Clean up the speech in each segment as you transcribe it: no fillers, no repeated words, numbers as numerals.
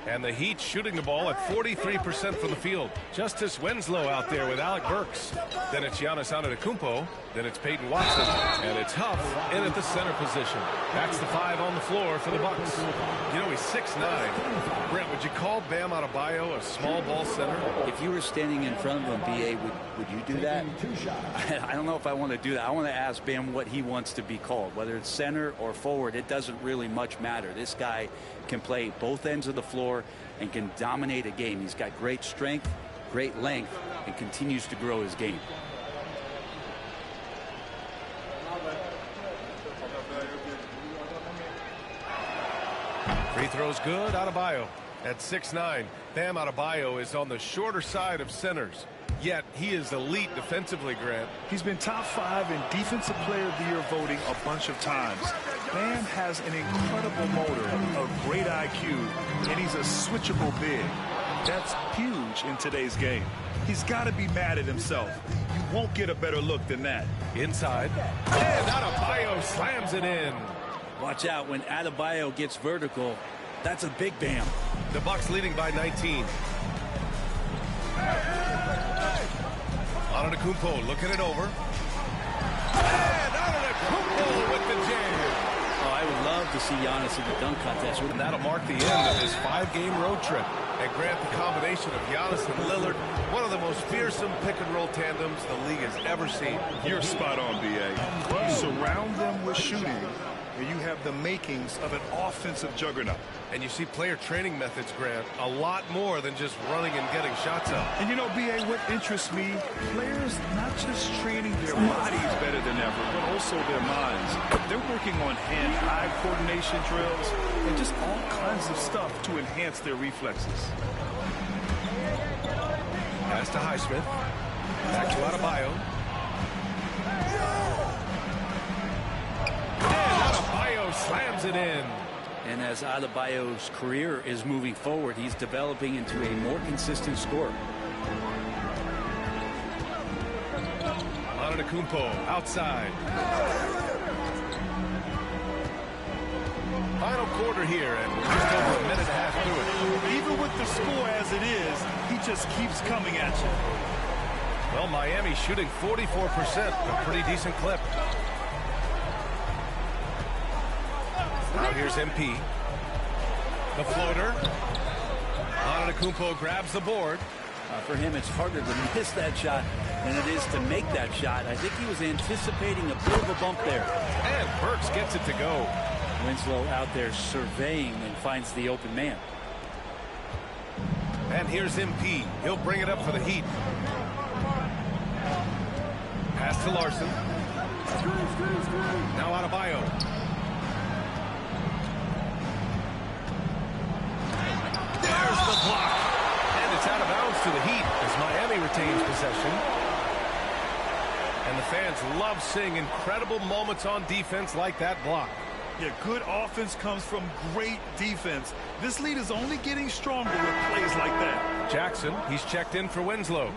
And the Heat shooting the ball at 43% from the field. Justice Winslow out there with Alec Burks. Then it's Giannis Antetokounmpo. Then it's Peyton Watson. And it's Huff in at the center position. That's the 5 on the floor for the Bucks. You know, he's 6'9". Brent, would you call Bam Adebayo a small ball center? If you were standing in front of him, B.A., would you do that? I don't know if I want to do that. I want to ask Bam what he wants to be called. Whether it's center or forward, it doesn't really much matter. This guy can play both ends of the floor and can dominate a game. He's got great strength, great length, and continues to grow his game. Free throw's good. Adebayo at 6'9". Bam Adebayo is on the shorter side of centers. Yet he is elite defensively, Grant. He's been top 5 in Defensive Player of the Year voting a bunch of times. Bam has an incredible motor, a great IQ, and he's a switchable big. That's huge in today's game. He's got to be mad at himself. You won't get a better look than that. Inside. And Adebayo slams it in. Watch out when Adebayo gets vertical. That's a big Bam. The Bucks leading by 19. Antetokounmpo looking it over. And Antetokounmpo with the jam. Oh, I would love to see Giannis in the dunk contest. And that'll mark the end of his 5-game road trip. And Grant, the combination of Giannis and Lillard, one of the most fearsome pick-and-roll tandems the league has ever seen. You're spot on, B.A. You surround them with shooting, and you have the makings of an offensive juggernaut. And you see player training methods, Grant, a lot more than just running and getting shots up. And you know, B.A., what interests me, players not just training their bodies better than ever, but also their minds. They're working on hand-eye coordination drills and just all kinds of stuff to enhance their reflexes. Pass to Highsmith. Back to Adebayo. And Adebayo slams it in. And as Adebayo's career is moving forward, he's developing into a more consistent scorer. Antetokounmpo outside. Final quarter here, and we're just over a minute and a half through it. Even with the score as it is, he just keeps coming at you. Well, Miami shooting 44%, a pretty decent clip. Now here's MP. The floater. Antetokounmpo grabs the board. For him, it's harder to miss that shot than it is to make that shot. I think he was anticipating a bit of a bump there. And Burks gets it to go. Winslow out there surveying and finds the open man. And here's MP. He'll bring it up for the Heat. Pass to Larson. Now Adebayo. There's the block. And it's out of bounds to the Heat as Miami retains possession. And the fans love seeing incredible moments on defense like that block. Yeah, good offense comes from great defense. This lead is only getting stronger with plays like that. Jackson, he's checked in for Winslow.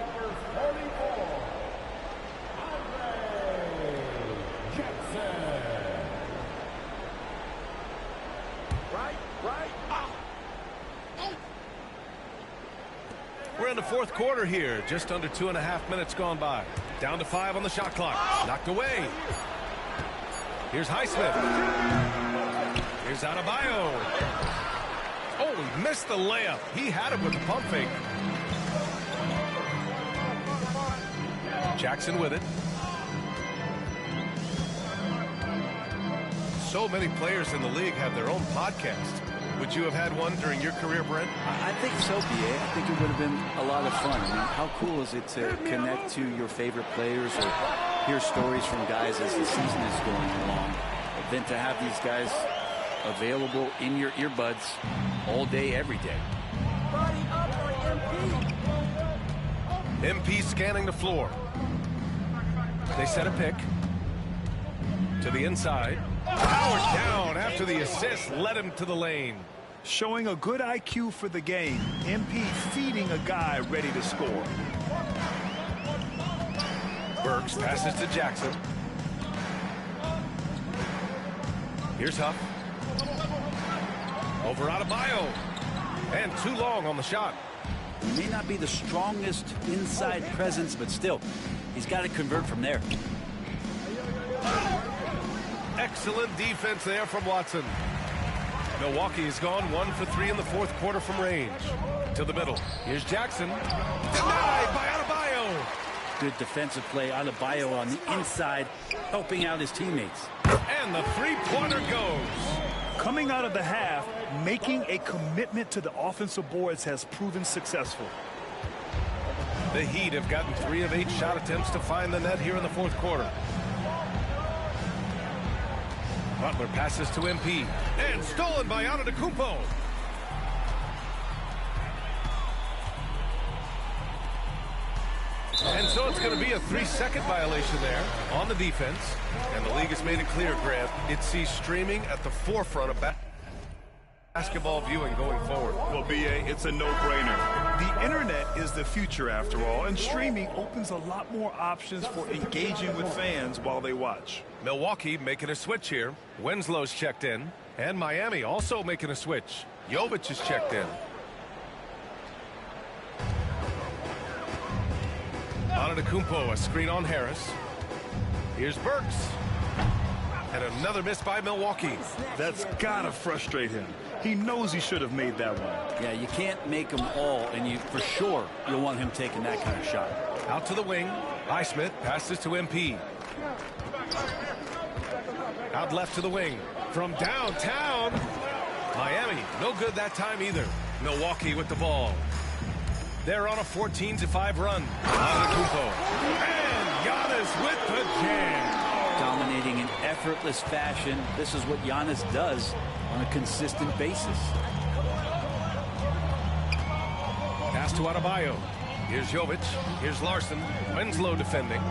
We're in the fourth quarter here. Just under 2.5 minutes gone by. Down to 5 on the shot clock. Knocked away. Here's Highsmith. Here's Adebayo. Oh, he missed the layup. He had it with the pump fake. Jackson with it. So many players in the league have their own podcast. Would you have had one during your career, Brent? I think so, B.A. I think it would have been a lot of fun. I mean, how cool is it to connect to your favorite players or hear stories from guys as the season is going along, than to have these guys available in your earbuds all day, every day. MP scanning the floor. They set a pick to the inside. Howard down after the assist led him to the lane. Showing a good IQ for the game. MP feeding a guy ready to score. Burks passes to Jackson. Here's Huff. Over Adebayo. And too long on the shot. He may not be the strongest inside presence, but still, he's got to convert from there. Excellent defense there from Watson. Milwaukee has gone 1 for 3 in the fourth quarter from range. To the middle. Here's Jackson. Denied by Adebayo. Good defensive play. Adebayo on the inside, helping out his teammates. And the three-pointer goes. Coming out of the half, making a commitment to the offensive boards has proven successful. The Heat have gotten 3 of 8 shot attempts to find the net here in the fourth quarter. Butler passes to MP. And stolen by Antetokounmpo. And so it's going to be a 3-second violation there on the defense. And the league has made it clear, Grant, it sees streaming at the forefront of basketball viewing going forward. Well, B.A., it's a no-brainer. The internet is the future, after all, and streaming opens a lot more options for engaging with fans while they watch. Milwaukee making a switch here. Winslow's checked in. And Miami also making a switch. Jovic is checked in. Antetokounmpo, a screen on Harris. Here's Burks. And another miss by Milwaukee. That's got to frustrate him. He knows he should have made that one. Yeah, you can't make them all, and for sure you'll want him taking that kind of shot. Out to the wing. Highsmith passes to MP. Out left to the wing. From downtown. Miami, no good that time either. Milwaukee with the ball. They're on a 14-5 run. Antetokounmpo. And Giannis with the jam. Dominating in effortless fashion. This is what Giannis does on a consistent basis. Pass to Adebayo. Here's Jovic. Here's Larson. Winslow defending.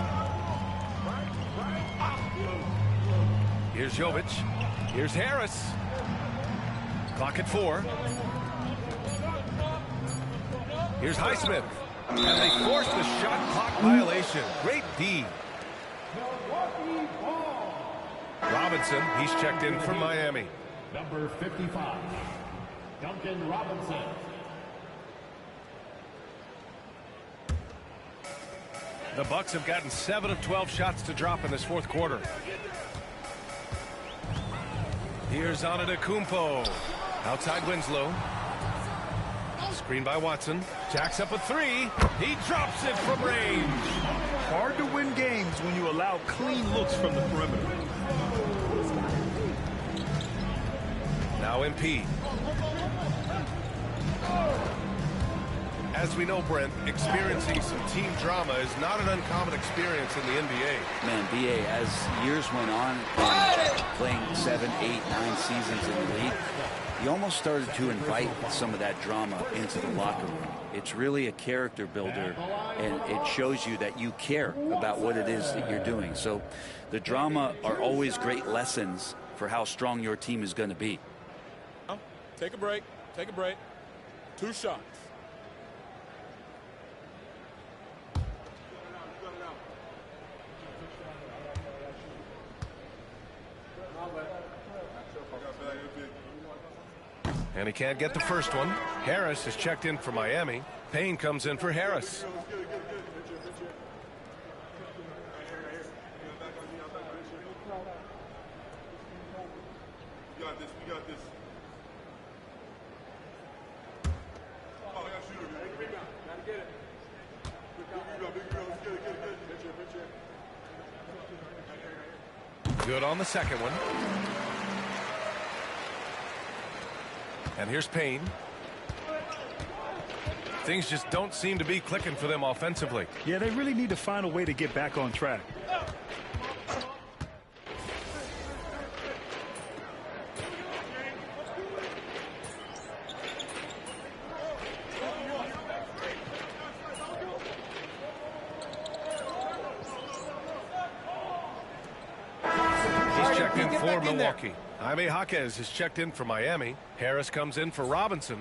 Here's Jovic. Here's Harris. Clock at 4. Here's Highsmith. And they forced the shot clock violation. Great D. Robinson, he's checked in from Miami. Number 55, Duncan Robinson. The Bucks have gotten 7 of 12 shots to drop in this fourth quarter. Here's Antetokounmpo. Outside Winslow. Screen by Watson. Jacks up a 3. He drops it from range. Hard to win games when you allow clean looks from the perimeter. Now MP. As we know, Brent, experiencing some team drama is not an uncommon experience in the NBA. Man, BA, as years went on, playing 7, 8, 9 seasons in the league, you almost started to invite some of that drama into the locker room. It's really a character builder, and it shows you that you care about what it is that you're doing. So the drama are always great lessons for how strong your team is going to be. Take a break. Take a break. 2 shots. And he can't get the first one. Harris is checked in for Miami. Payne comes in for Harris. We got this. We got this. Oh, I got to shoot it. Big rebound. Got to get it. Big rebound. Get it. Good on the second one. And here's Payne. Things just don't seem to be clicking for them offensively. Yeah, they really need to find a way to get back on track. He's checked in for Milwaukee. Jaime Jaquez is checked in for Miami. Harris comes in for Robinson.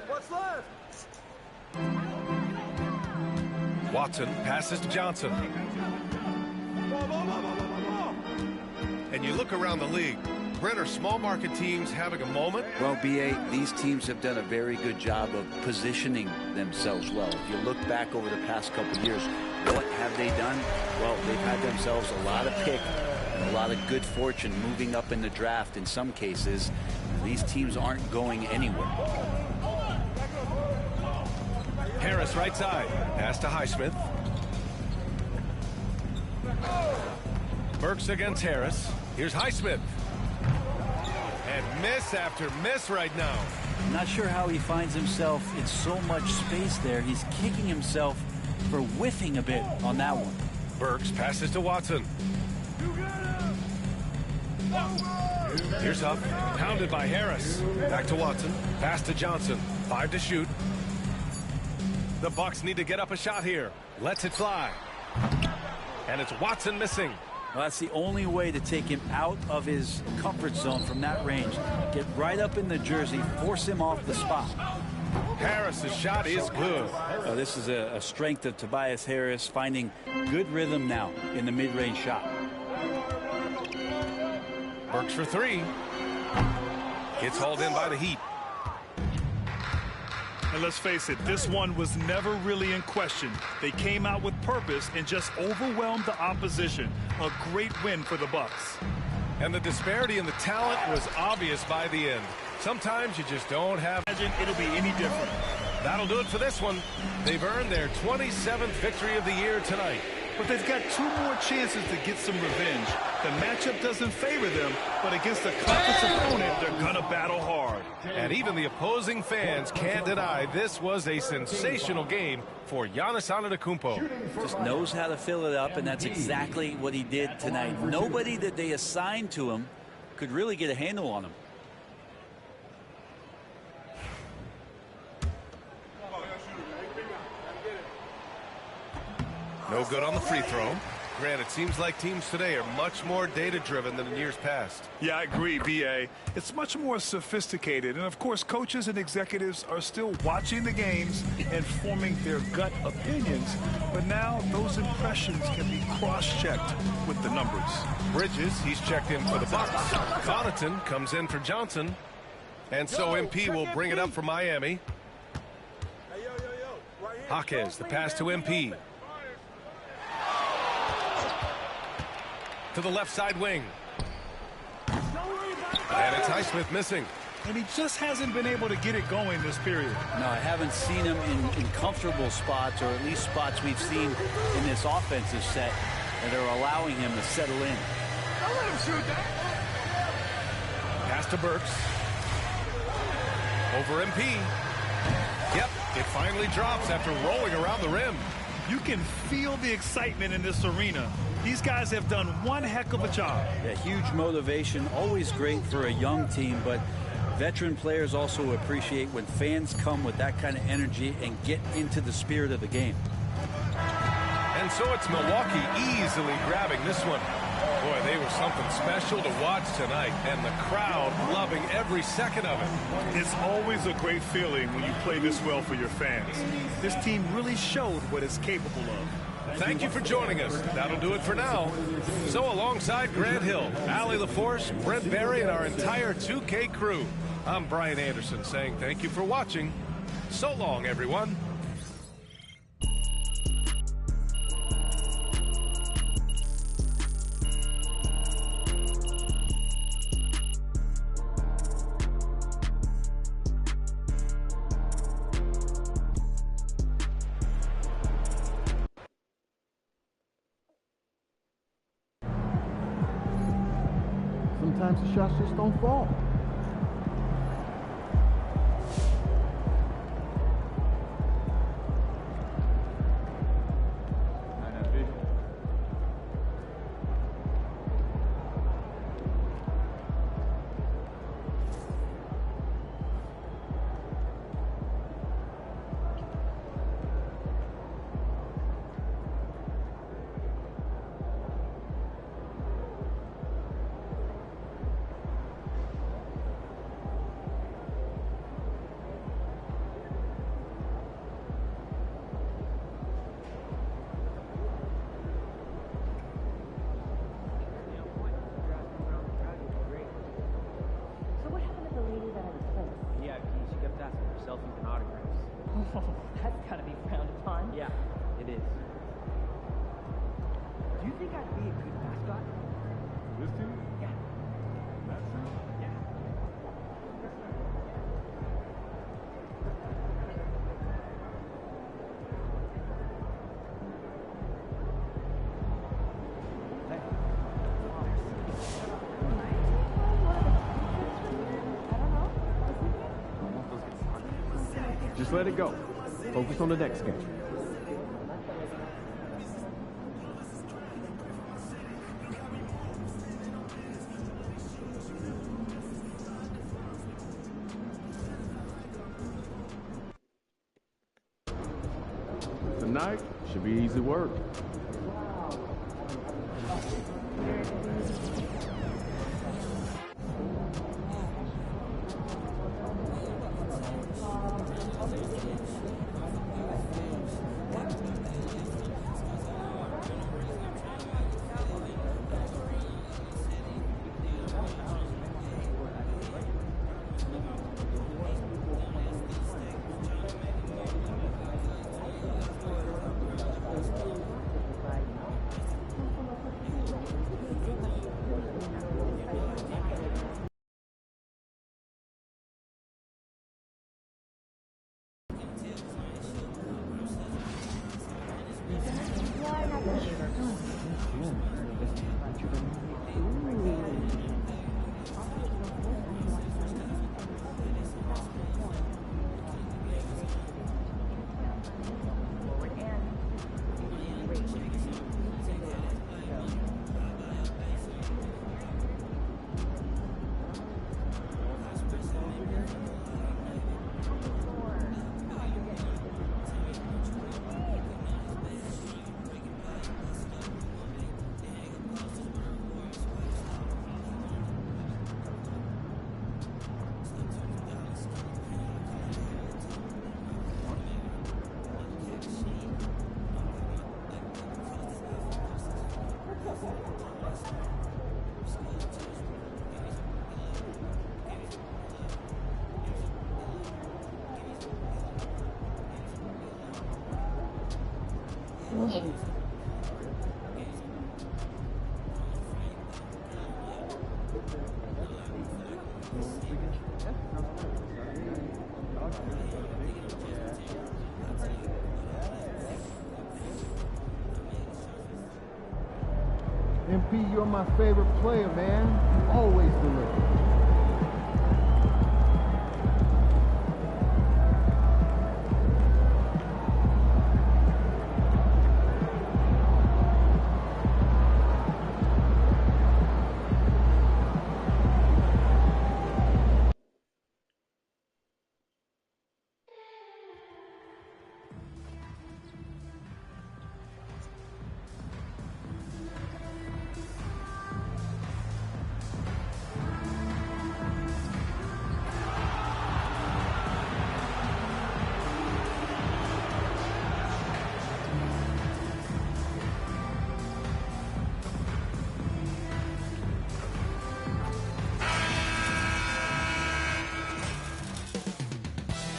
What's left? Watson passes to Johnson. And you look around the league, Brent, are small market teams having a moment? Well, B.A., these teams have done a very good job of positioning themselves well. If you look back over the past couple of years, what have they done? Well, they've had themselves a lot of pick and a lot of good fortune moving up in the draft in some cases. These teams aren't going anywhere. Harris right side. Pass to Highsmith. Burks against Harris. Here's Highsmith. And miss after miss right now. I'm not sure how he finds himself in so much space there. He's kicking himself for whiffing a bit on that one. Burks passes to Watson. Here's Huff. Pounded by Harris. Back to Watson. Pass to Johnson. 5 to shoot. The Bucks need to get up a shot here. Lets it fly. And it's Watson missing. Well, that's the only way to take him out of his comfort zone from that range. Get right up in the jersey, force him off the spot. Harris's shot is good. This is a strength of Tobias Harris, finding good rhythm now in the mid-range shot. Burks for 3. Gets hauled in by the Heat. And let's face it, this one was never really in question. They came out with purpose and just overwhelmed the opposition. A great win for the Bucks. And the disparity in the talent was obvious by the end. Sometimes you just don't have... Imagine it'll be any different. That'll do it for this one. They've earned their 27th victory of the year tonight. But they've got 2 more chances to get some revenge. The matchup doesn't favor them, but against a conference opponent, they're gonna battle hard. And even the opposing fans can't deny this was a sensational game for Giannis Antetokounmpo. Just knows how to fill it up, and that's exactly what he did tonight. Nobody that they assigned to him could really get a handle on him. No good on the free throw. Grant, it seems like teams today are much more data-driven than in years past. Yeah, I agree, B.A. It's much more sophisticated. And, of course, coaches and executives are still watching the games and forming their gut opinions. But now those impressions can be cross-checked with the numbers. Bridges, he's checked in for the Bucks. Connaughton comes in for Johnson. And so MP will bring it up for Miami. Jaquez, the pass to MP. To the left side wing. And it's Highsmith missing. And he just hasn't been able to get it going this period. No, I haven't seen him in comfortable spots, or at least spots we've seen in this offensive set that are allowing him to settle in. Don't let him shoot that. Pass to Burks. Over MP. Yep, it finally drops after rolling around the rim. You can feel the excitement in this arena. These guys have done one heck of a job. Yeah, huge motivation, always great for a young team, but veteran players also appreciate when fans come with that kind of energy and get into the spirit of the game. And so it's Milwaukee easily grabbing this one. Boy, they were something special to watch tonight, and the crowd loving every second of it. It's always a great feeling when you play this well for your fans. This team really showed what it's capable of. Thank you for joining us. That'll do it for now. So alongside Grant Hill, Allie LaForce, Brent Barry, and our entire 2K crew, I'm Brian Anderson saying thank you for watching. So long, everyone. Sometimes the shots just don't fall. That's gotta be frowned upon. Yeah, it is. Do you think I'd be a good mascot? This team? Yeah. That's it? Yeah. Just let it go. Focus on the next game. Tonight should be easy work. MP, you're my favorite player, man. You always deliver.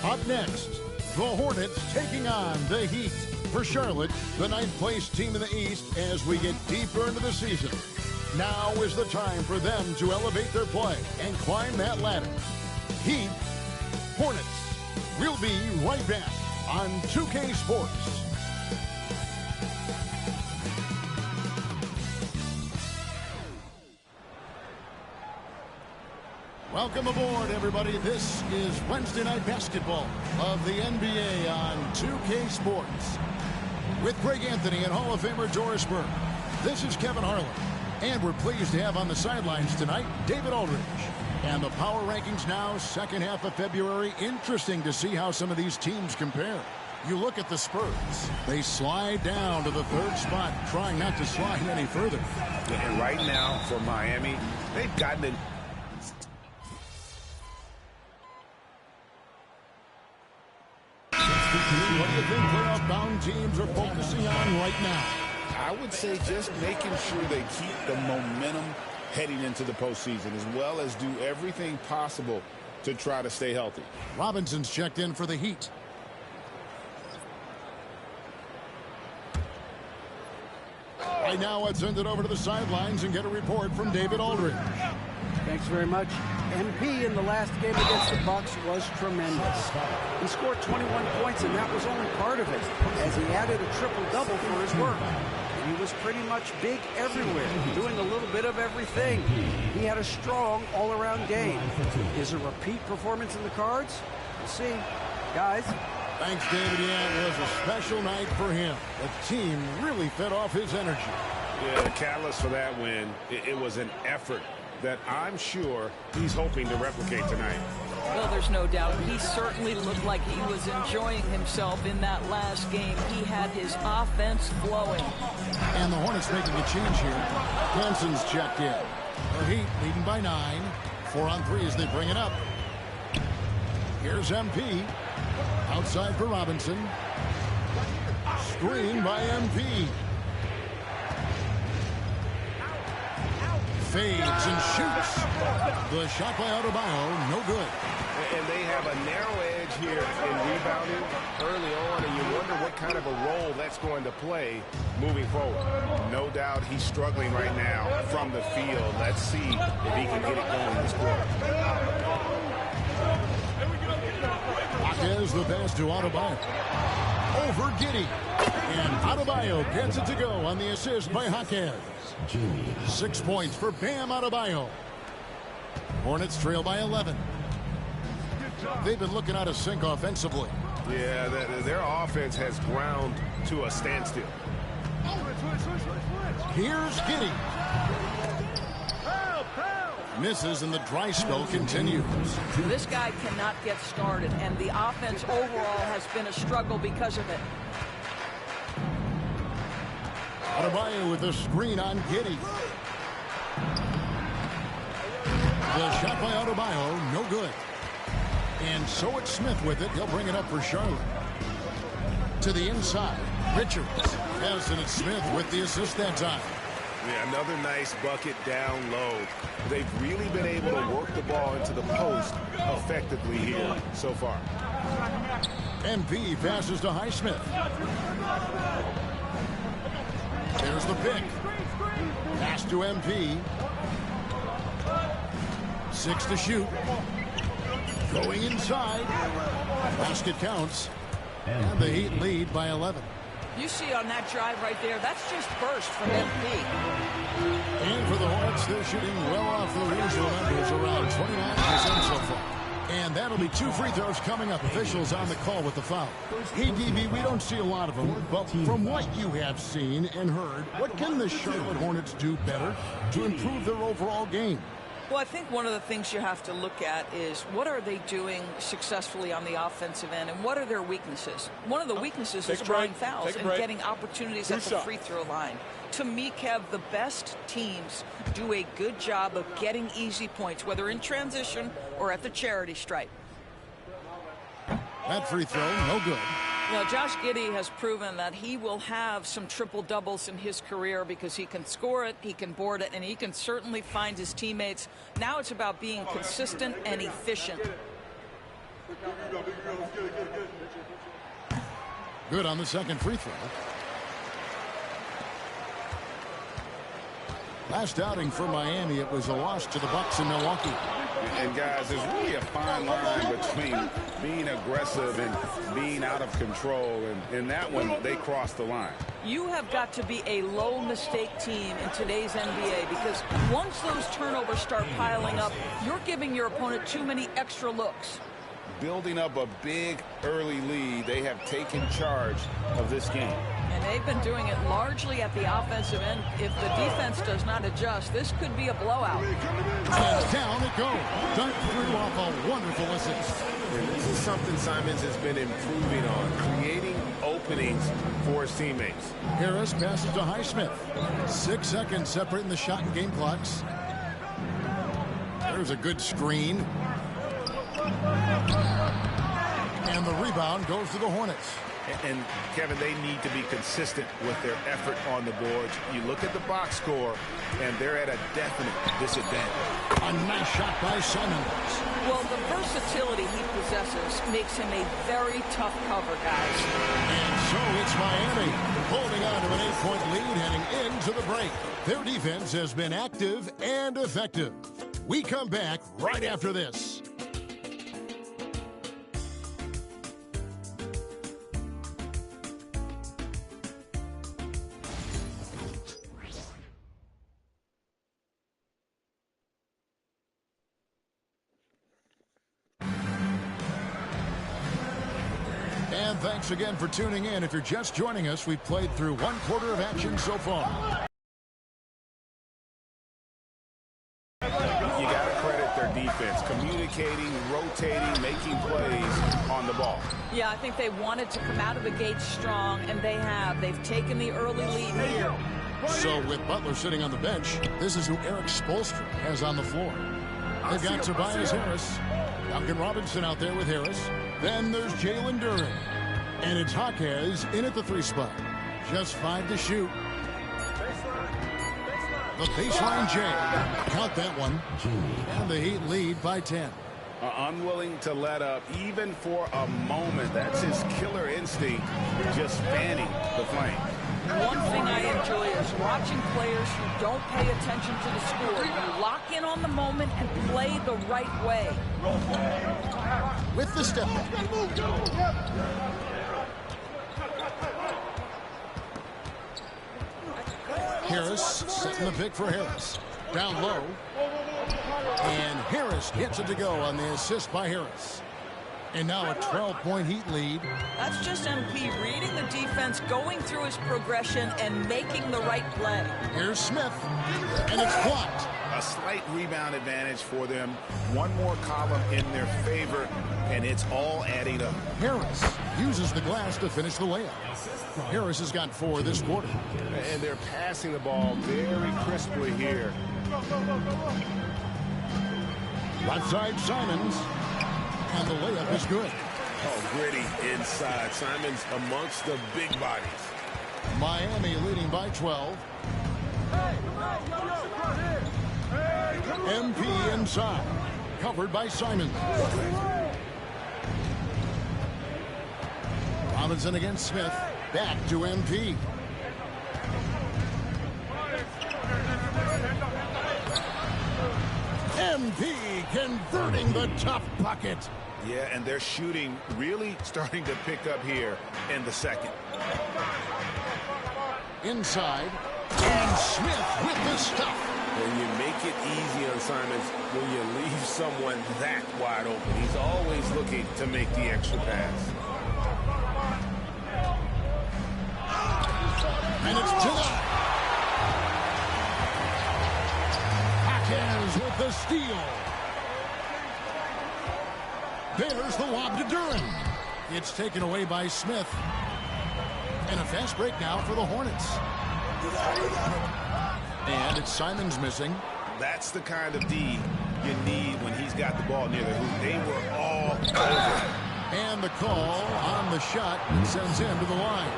Up next, the Hornets taking on the Heat. For Charlotte, the 9th place team in the East as we get deeper into the season. Now is the time for them to elevate their play and climb that ladder. Heat, Hornets. We'll be right back on 2K Sports. Welcome aboard, everybody. This is Wednesday Night Basketball of the NBA on 2K Sports. With Greg Anthony and Hall of Famer Doris Burke, this is Kevin Harlan. And we're pleased to have on the sidelines tonight David Aldridge. And the power rankings now, second half of February. Interesting to see how some of these teams compare. You look at the Spurs. They slide down to the 3rd spot, trying not to slide any further. And right now, for Miami, they've gotten it. What do you think playoff-bound teams are focusing on right now? I would say just making sure they keep the momentum heading into the postseason, as well as do everything possible to try to stay healthy. Robinson's checked in for the Heat. Right now, let's send it over to the sidelines and get a report from David Aldridge. Thanks very much. MP in the last game against the Bucks was tremendous. He scored 21 points, and that was only part of it, as he added a triple-double for his work. He was pretty much big everywhere, doing a little bit of everything. He had a strong all-around game. Is a repeat performance in the cards? We'll see. Guys. Thanks, David. Yeah, it was a special night for him. The team really fed off his energy. Yeah, the catalyst for that win, it was an effort that I'm sure he's hoping to replicate tonight. Well, there's no doubt. He certainly looked like he was enjoying himself in that last game. He had his offense flowing. And the Hornets making a change here. Hanson's checked in. The Heat leading by 9. 4 on 3 as they bring it up. Here's MP. Outside for Robinson. Screen by MP. Fades and shoots. The shot by Adebayo, no good. And they have a narrow edge here in rebounding early on, and you wonder what kind of a role that's going to play moving forward. No doubt he's struggling right now from the field. Let's see if he can get it going this quarter. There's the pass to Adebayo. Over Giddey. And Adebayo gets it to go on the assist by Jaquez. 6 points for Bam Adebayo. Hornets trail by 11. They've been looking out of sync offensively. Yeah, their offense has ground to a standstill. Here's Giddey. Misses and the dry spell continues. This guy cannot get started, and the offense overall has been a struggle because of it. Adebayo with a screen on Giddey. The shot by Adebayo, no good. And so it's Smith with it. He'll bring it up for Charlotte. To the inside, Richards. Harrison and Smith with the assist that time. Yeah, another nice bucket down low. They've really been able to work the ball into the post effectively here so far. MP passes to Highsmith. There's the pick. Pass to MP. 6 to shoot. Going inside. Basket counts. And the Heat lead by 11. You see on that drive right there, that's just burst from MP. And for the Hornets, they're shooting well off the usual numbers, around 29% so far. And that'll be 2 free throws coming up. Officials on the call with the foul. Hey, DB, we don't see a lot of them, but from what you have seen and heard, what can the Charlotte Hornets do better to improve their overall game? Well, I think one of the things you have to look at is what are they doing successfully on the offensive end and what are their weaknesses? One of the weaknesses is drawing fouls and getting opportunities at the free throw line. To me, Kev, the best teams do a good job of getting easy points, whether in transition or at the charity stripe. That free throw, no good. Well, Josh Giddey has proven that he will have some triple doubles in his career because he can score it, he can board it, and he can certainly find his teammates. Now it's about being consistent and efficient. Good on the second free throw. Last outing for Miami, it was a loss to the Bucks in Milwaukee. And guys, there's really a fine line between being aggressive and being out of control. And in that one, they crossed the line. You have got to be a low mistake team in today's NBA because once those turnovers start piling up, you're giving your opponent too many extra looks. Building up a big early lead, they have taken charge of this game. And they've been doing it largely at the offensive end. If the defense does not adjust, this could be a blowout. And down it goes. Dunk through off a wonderful assist. And this is something Simons has been improving on, creating openings for his teammates. Harris passes to Highsmith. 6 seconds separating the shot and game clocks. There's a good screen. And the rebound goes to the Hornets. And Kevin, they need to be consistent with their effort on the boards. You look at the box score, and they're at a definite disadvantage. A nice shot by Simons. Well, the versatility he possesses makes him a very tough cover, guys. And so it's Miami holding on to an 8-point lead heading into the break. Their defense has been active and effective. We come back right after this. And thanks again for tuning in. If you're just joining us, we've played through 1 quarter of action so far. You got to credit their defense, communicating, rotating, making plays on the ball. Yeah, I think they wanted to come out of the gate strong, and they have. They've taken the early lead here. So with Butler sitting on the bench, this is who Eric Spoelstra has on the floor. They've got Tobias Harris, Duncan Robinson out there with Harris. Then there's Jalen Duren. And it's Jaquez in at the 3 spot. Just 5 to shoot. The baseline J. Count that one. And the Heat lead by 10. Unwilling to let up even for a moment. That's his killer instinct, just fanning the flame. One thing I enjoy is watching players who don't pay attention to the score. You lock in on the moment and play the right way. With the step back. Harris setting the pick for Harris. Down low. And Harris gets it to go on the assist by Harris. And now a 12-point Heat lead. That's just MP reading the defense, going through his progression, and making the right play. Here's Smith. And it's blocked. A slight rebound advantage for them. One more column in their favor, and it's all adding up. Harris uses the glass to finish the layup. Harris has got 4 this quarter. And they're passing the ball very crisply here. Left side, Simons. And the layup is good. Oh, gritty inside. Simons amongst the big bodies. Miami leading by 12. MP inside. Covered by Simons. Robinson against Smith. Back to MP. MP converting the tough bucket. Yeah, and their shooting really starting to pick up here in the second. Inside. And Smith with the stuff. When you make it easy on Simons, when you leave someone that wide open, he's always looking to make the extra pass. And it's Tilla. Jaquez with the steal. There's the lob to Duren. It's taken away by Smith. And a fast break now for the Hornets. And it's Simons missing. That's the kind of D you need when he's got the ball near the hoop. They were all over. And the call on the shot sends him to the line.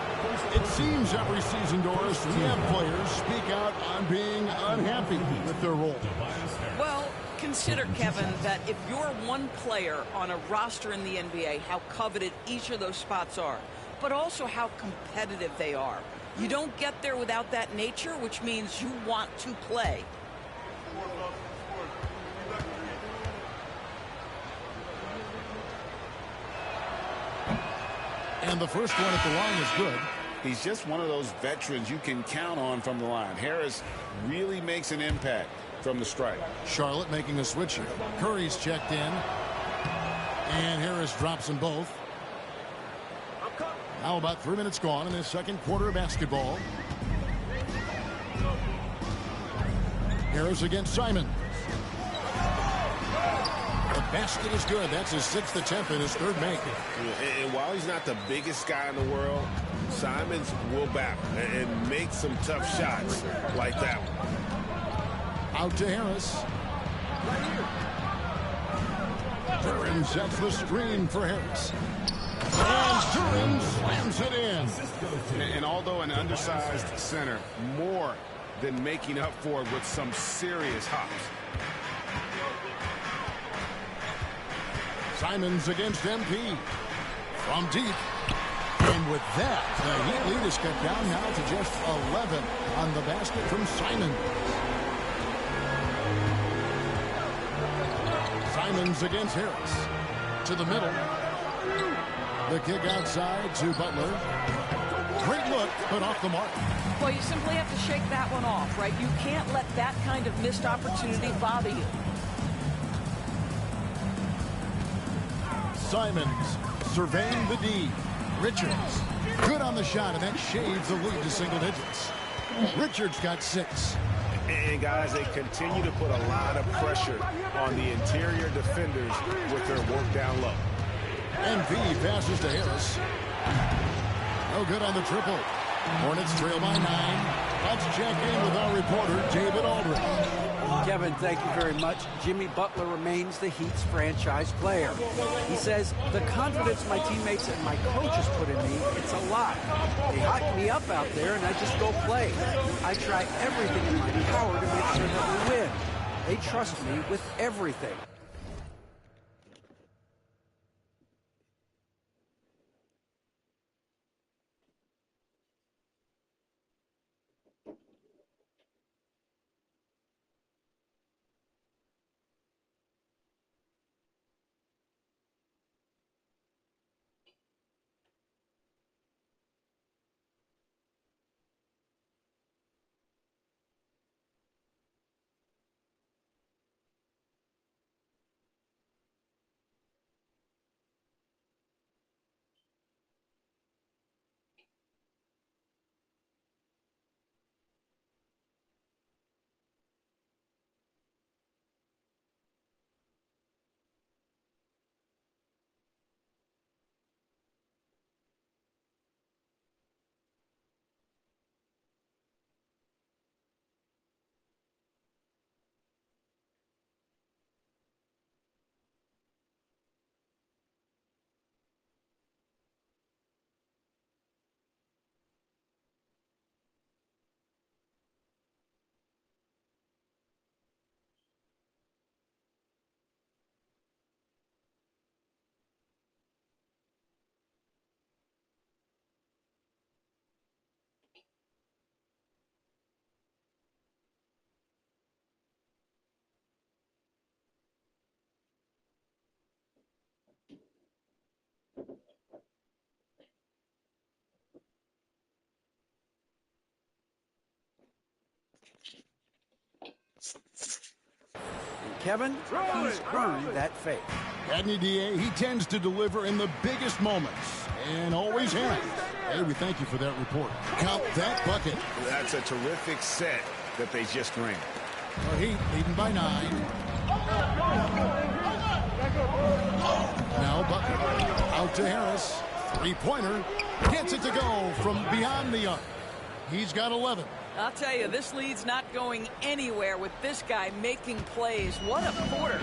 It seems every season, Doris, we have players speak out on being unhappy with their role. Well, consider, Kevin, that if you're one player on a roster in the NBA, how coveted each of those spots are, but also how competitive they are. You don't get there without that nature, which means you want to play. And the first one at the line is good. He's just one of those veterans you can count on from the line. Harris really makes an impact from the strike. Charlotte making a switch here. Curry's checked in. And Harris drops them both. Now about 3 minutes gone in this second quarter of basketball. Harris against Simon. The basket is good. That's his 6th attempt and his 3rd make. And while he's not the biggest guy in the world, Simons will battle and make some tough shots like that one. Out to Harris. Duren sets the screen for Harris. And Duren slams it in. And although an undersized center, more than making up for it with some serious hops. Simons against MP. From deep. And with that, the Heat lead is cut down now to just 11 on the basket from Simons. Simons against Harris. To the middle. The kick outside to Butler. Great look, but off the mark. Well, you simply have to shake that one off, right? You can't let that kind of missed opportunity bother you. Simons surveying the D. Richards, good on the shot, and that shaves the lead to single digits. Richards got 6. And guys, they continue to put a lot of pressure on the interior defenders with their work down low. MV passes to Harris. No good on the triple. Hornets trail by 9. Let's check in with our reporter, David Aldridge. Kevin, thank you very much. Jimmy Butler remains the Heat's franchise player. He says, the confidence my teammates and my coaches put in me, it's a lot. They hype me up out there, and I just go play. I try everything in my power to make sure that we win. They trust me with everything. Kevin, he's earned that faith. Adney DA, he tends to deliver in the biggest moments, and always has. Hey, we thank you for that report. Count that bucket. That's a terrific set that they just ran. The Heat leading by 9. Now Butler out to Harris. Three-pointer. Gets it to go from beyond the arc. He's got 11. I'll tell you, this lead's not going anywhere with this guy making plays. What a quarter.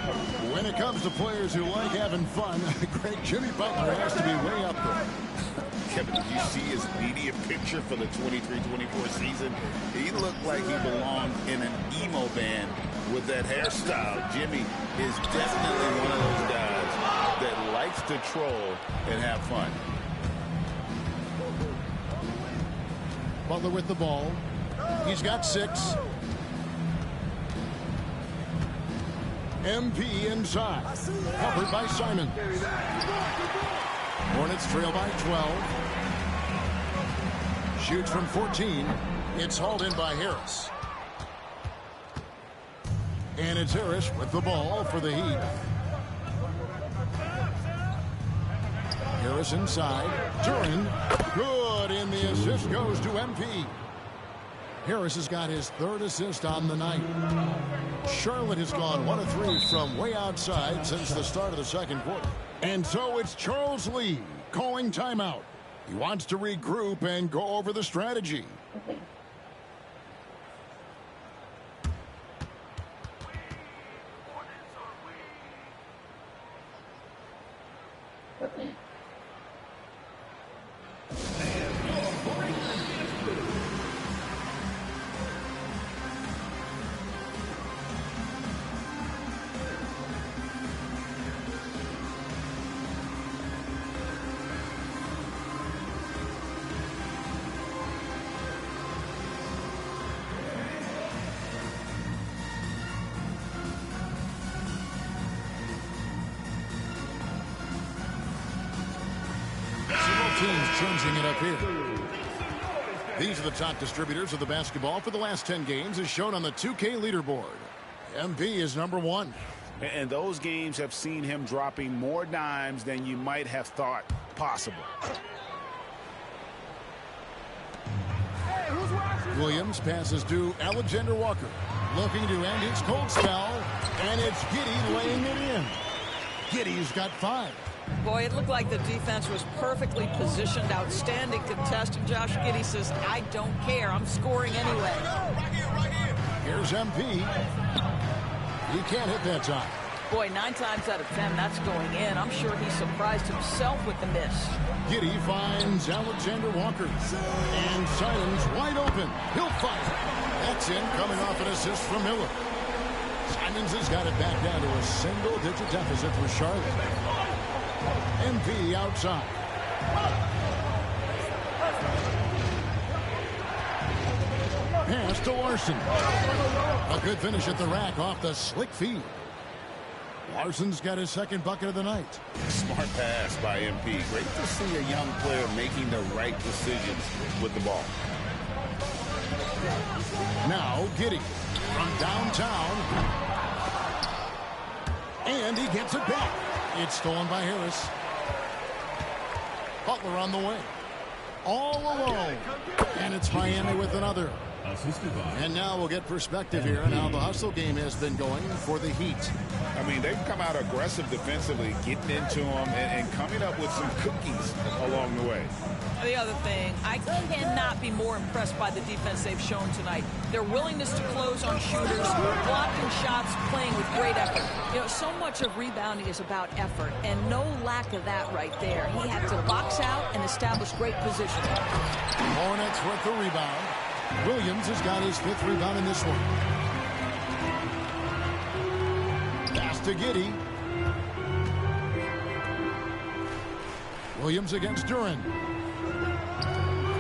When it comes to players who like having fun, great Jimmy Butler has to be way up there. Kevin, did you see his media picture for the 23-24 season? He looked like he belonged in an emo band with that hairstyle. Jimmy is definitely one of those guys that likes to troll and have fun. Butler with the ball. He's got 6. MP inside. Covered by Simon. Hornets trail by 12. Shoots from 14. It's hauled in by Harris. And it's Harris with the ball for the Heat. Harris inside. Duren. Good, and the assist goes to MP. Harris has got his 3rd assist on the night. Charlotte has gone 1 of 3 from way outside since the start of the second quarter. And so it's Charles Lee calling timeout. He wants to regroup and go over the strategy. teams changing it up here. These are the top distributors of the basketball for the last 10 games as shown on the 2K leaderboard. MP is number 1. And those games have seen him dropping more dimes than you might have thought possible. Williams passes to Alexander Walker. Looking to end his cold spell. And it's Giddey laying it in. Giddey's got 5. Boy, it looked like the defense was perfectly positioned. Outstanding contest. And Josh Giddey says, I don't care. I'm scoring anyway. Here's MP. He can't hit that time. Boy, 9 times out of 10, that's going in. I'm sure he surprised himself with the miss. Giddey finds Alexander Walker. And Simons wide open. He'll fire. That's in, coming off an assist from Miller. Simons has got it back down to a single-digit deficit for Charlotte. MP outside. Pass to Larson. A good finish at the rack off the slick feed. Larson's got his second bucket of the night. Smart pass by MP. Great to see a young player making the right decisions with the ball. Now Giddey from downtown. And he gets it back. It's stolen by Harris. Butler on the way. All alone. And it's Miami with another. And now we'll get perspective here on how the hustle game has been going for the Heat. I mean, they've come out aggressive defensively, getting into them and coming up with some cookies along the way. The other thing, I cannot be more impressed by the defense they've shown tonight. Their willingness to close on shooters, blocking shots, playing with great effort. You know, so much of rebounding is about effort, and no lack of that right there. He had to box out and establish great position. Hornets with the rebound. Williams has got his 5th rebound in this one. Pass to Giddey. Williams against Duren.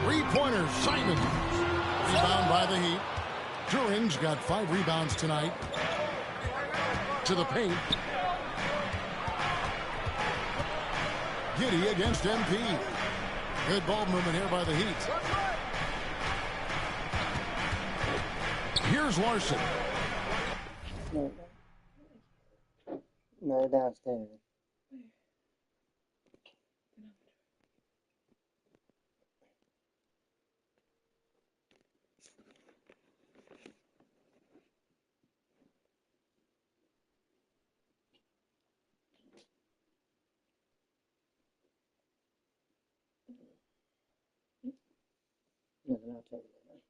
3-pointer, Simon. Rebound by the Heat. Duren's got 5 rebounds tonight. To the paint. Giddey against MP. Good ball movement here by the Heat. Here's Larson. No, downstairs. No, I'll tell you that.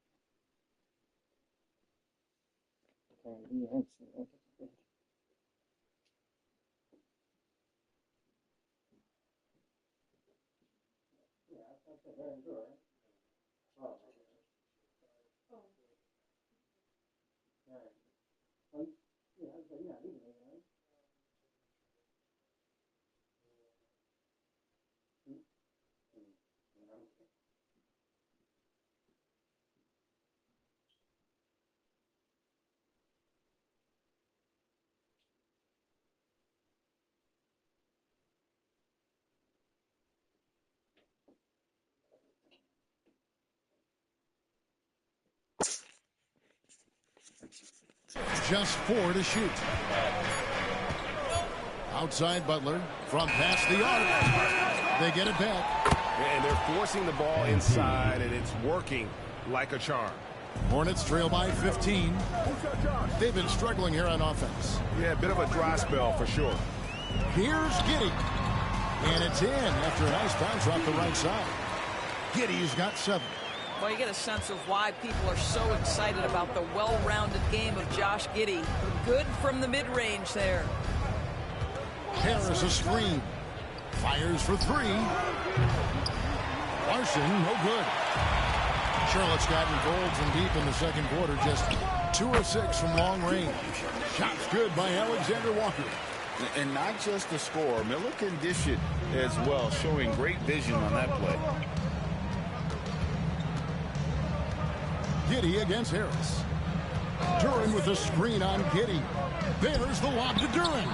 Just 4 to shoot. Outside Butler from past the arc. They get it back. And they're forcing the ball inside, and it's working like a charm. Hornets trail by 15. They've been struggling here on offense. Yeah, a bit of a dry spell for sure. Here's Giddey. And it's in after a nice bounce off the right side. Giddey's got 7. Well, you get a sense of why people are so excited about the well-rounded game of Josh Giddey. Good from the mid-range there. Harris a screen. Fires for 3. Larson, no good. Charlotte's gotten golds and deep in the second quarter. Just 2 of 6 from long range. Shots good by Alexander Walker. And not just the score. Miller can dish it as well, showing great vision on that play. Giddey against Harris. Duren with a screen on Giddey. There's the lob to Duren.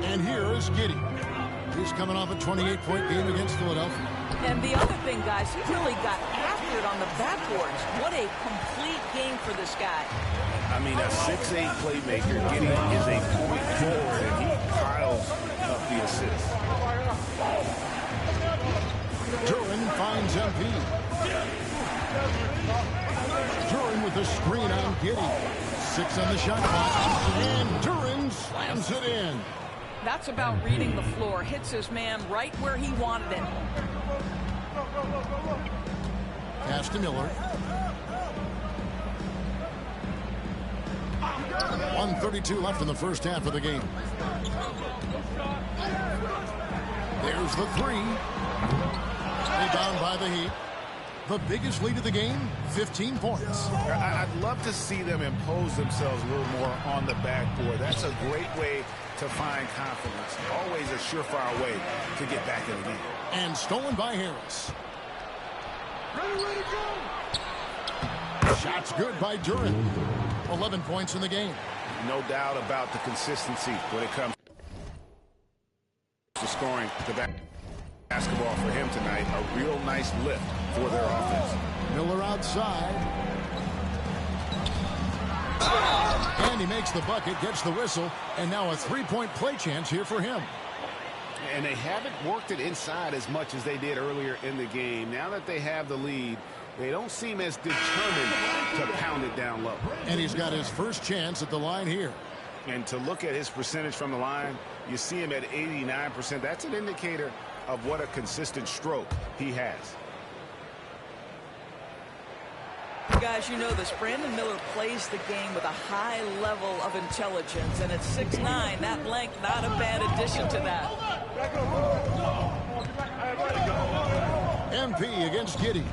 And here is Giddey. He's coming off a 28-point game against Philadelphia. And the other thing, guys, he really got after it on the backboards. What a complete game for this guy. I mean, a 6'8 playmaker. Gideon is a point forward, and he piles up the assists. Duren finds MP. Duren with a screen on Giddey. 6 on the shot clock, and Duren slams it in. That's about reading the floor. Hits his man right where he wanted it. Pass to Miller. 1:32 left in the first half of the game. There's the 3. Rebound by the Heat. The biggest lead of the game, 15 points. I'd love to see them impose themselves a little more on the backboard. That's a great way to find confidence. Always a surefire way to get back in the game. And stolen by Harris. Ready to go. Shots good by Duren. 11 points in the game. No doubt about the consistency when it comes to scoring the basketball for him tonight. A real nice lift for their offense. Miller outside. And he makes the bucket, gets the whistle, and now a 3-point play chance here for him. And they haven't worked it inside as much as they did earlier in the game. Now that they have the lead, they don't seem as determined to pound it down low. And he's got his first chance at the line here. And to look at his percentage from the line, you see him at 89%. That's an indicator of what a consistent stroke he has. Guys, you know this. Brandon Miller plays the game with a high level of intelligence, and at 6'9", that length, not a bad addition to that. MP against Giddey.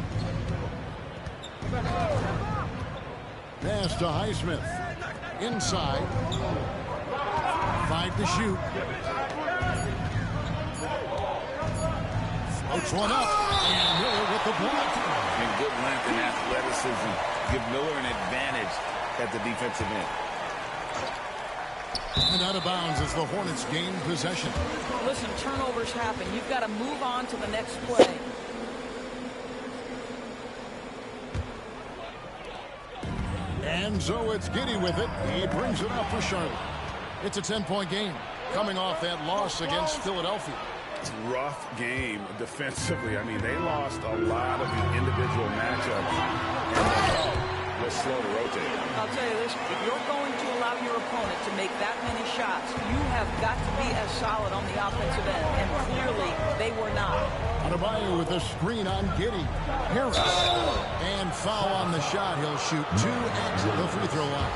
Pass to Highsmith. Inside. 5 to shoot. Floats one up. And Miller with the block. And good length and athleticism give Miller an advantage at the defensive end. And out of bounds as the Hornets gain possession. Listen, turnovers happen. You've got to move on to the next play. And so it's Giddey with it. He brings it up for Charlotte. It's a 10-point game coming off that loss against Philadelphia. It's a rough game defensively. I mean, they lost a lot of the individual matchups. And was slow to rotate. I'll tell you this, if you're going to allow your opponent to make that many shots, you have got to be as solid on the offensive end, and clearly they were not. Adebayo with a screen on Giddey. Harris. And foul on the shot. He'll shoot 2 at the free throw line.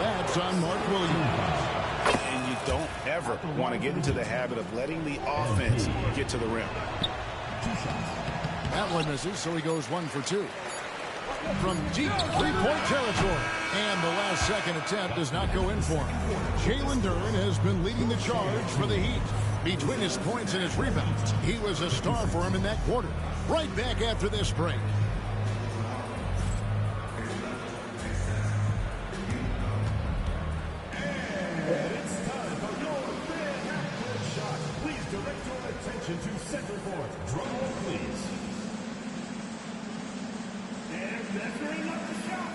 That's on Mark Williams. And you don't ever want to get into the habit of letting the offense get to the rim. That one misses, so he goes 1 for 2. From deep 3-point territory. And the last second attempt does not go in for him. Jalen Duren has been leading the charge for the Heat. Between his points and his rebounds, he was a star for him in that quarter. Right back after this break. Please direct your attention to center court. Drum roll, please. And measuring up the shot.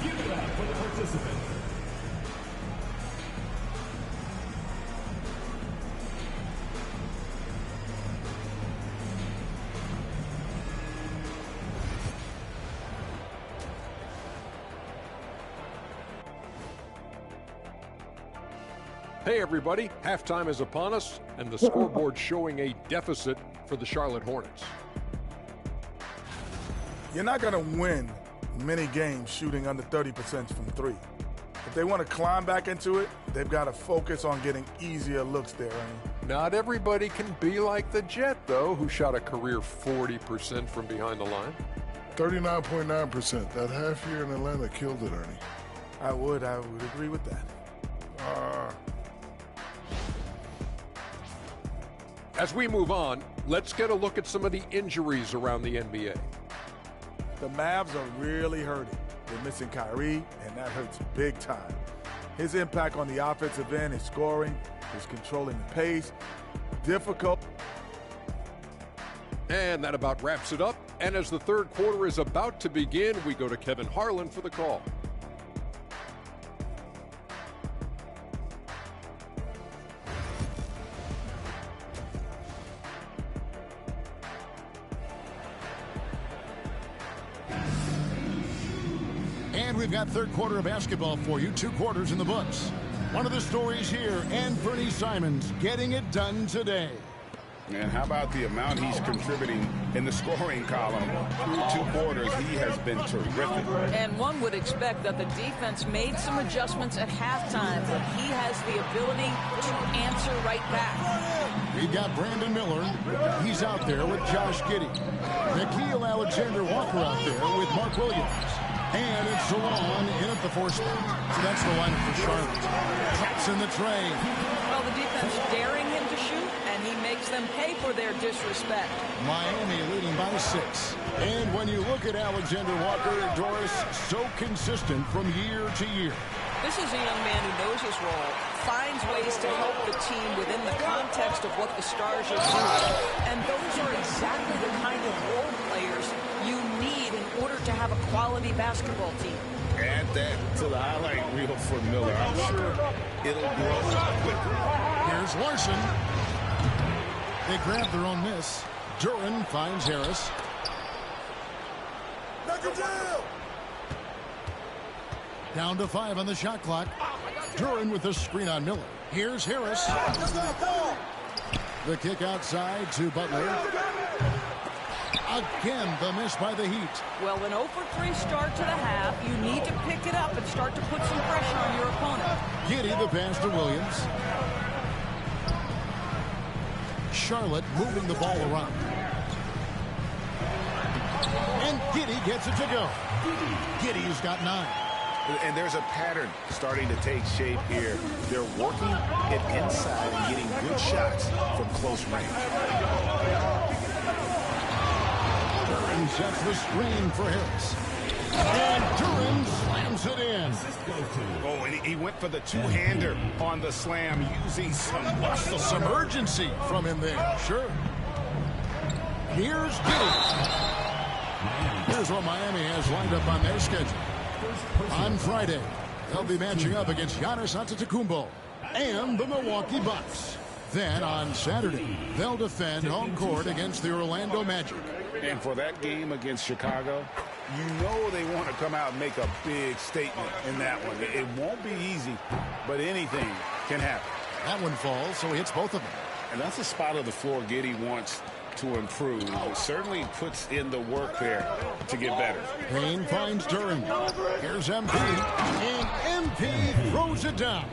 Give it up for the participant. Hey everybody, halftime is upon us and the scoreboard showing a deficit for the Charlotte Hornets. You're not going to win many games shooting under 30% from 3. If they want to climb back into it, they've got to focus on getting easier looks there, Ernie. Not everybody can be like the Jet, though, who shot a career 40% from behind the line. 39.9%. That half year in Atlanta killed it, Ernie. I would agree with that. As we move on, let's get a look at some of the injuries around the NBA. The Mavs are really hurting. They're missing Kyrie, and that hurts big time. His impact on the offensive end, his scoring, his controlling the pace, difficult. And that about wraps it up. And as the third quarter is about to begin, we go to Kevin Harlan for the call. And we've got third quarter of basketball for you. 2 quarters in the books. One of the stories here, Anthony Simons getting it done today. And how about the amount he's contributing in the scoring column? Through 2 quarters, he has been terrific. And one would expect that the defense made some adjustments at halftime, but he has the ability to answer right back. We've got Brandon Miller. He's out there with Josh Giddey. Nickeil Alexander-Walker out there with Mark Williams. And it's DeLon in at the 4 spot. So that's the lineup for Charlotte. Traps in the tray. Well, the defense daring him to shoot, and he makes them pay for their disrespect. Miami leading by 6. And when you look at Alexander-Walker, Doris, so consistent from year to year. This is a young man who knows his role, finds ways to help the team within the context of what the Stars are doing. And those are exactly the kind of role players you need in order to have a quality basketball team. Add that to the highlight reel for Miller. I'm sure it'll grow quicker. Here's Larson. They grab their own miss. Duren finds Harris. Down to 5 on the shot clock. Duren with the screen on Miller. Here's Harris. The kick outside to Butler. Again, the miss by the Heat. Well, an 0 for 3 start to the half. You need to pick it up and start to put some pressure on your opponent. Giddey the pass to Williams. Charlotte moving the ball around. And Giddey gets it to go. Giddey's got 9. And there's a pattern starting to take shape here. They're working it inside and getting good shots from close range. Duren sets the screen for Harris. And Duren slams it in. Oh, and he went for the two-hander on the slam using some muscle. Some urgency from him there. Sure. Here's Giddey. Here's what Miami has lined up on their schedule. On Friday, they'll be matching up against Giannis Antetokounmpo and the Milwaukee Bucks. Then on Saturday, they'll defend home court against the Orlando Magic. And for that game against Chicago, you know they want to come out and make a big statement in that one. It won't be easy, but anything can happen. That one falls, so he hits both of them. And that's a spot of the floor Giddey wants to improve. It certainly puts in the work there to get better. Payne finds Duren. Here's MP. And MP throws it down.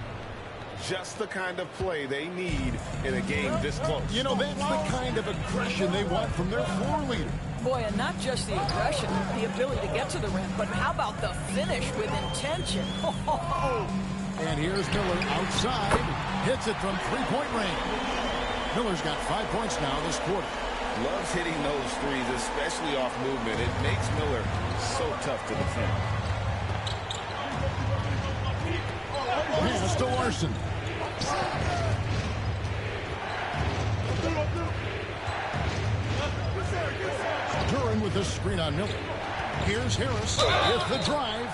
Just the kind of play they need in a game this close. You know, that's the kind of aggression they want from their floor leader. Boy, and not just the aggression, the ability to get to the rim, but how about the finish with intention? And here's Miller outside. Hits it from 3-point range. Miller's got 5 points now this quarter. Loves hitting those threes, especially off movement. It makes Miller so tough to defend. Pass to Larson. Duren with the screen on Miller. Here's Harris with the drive.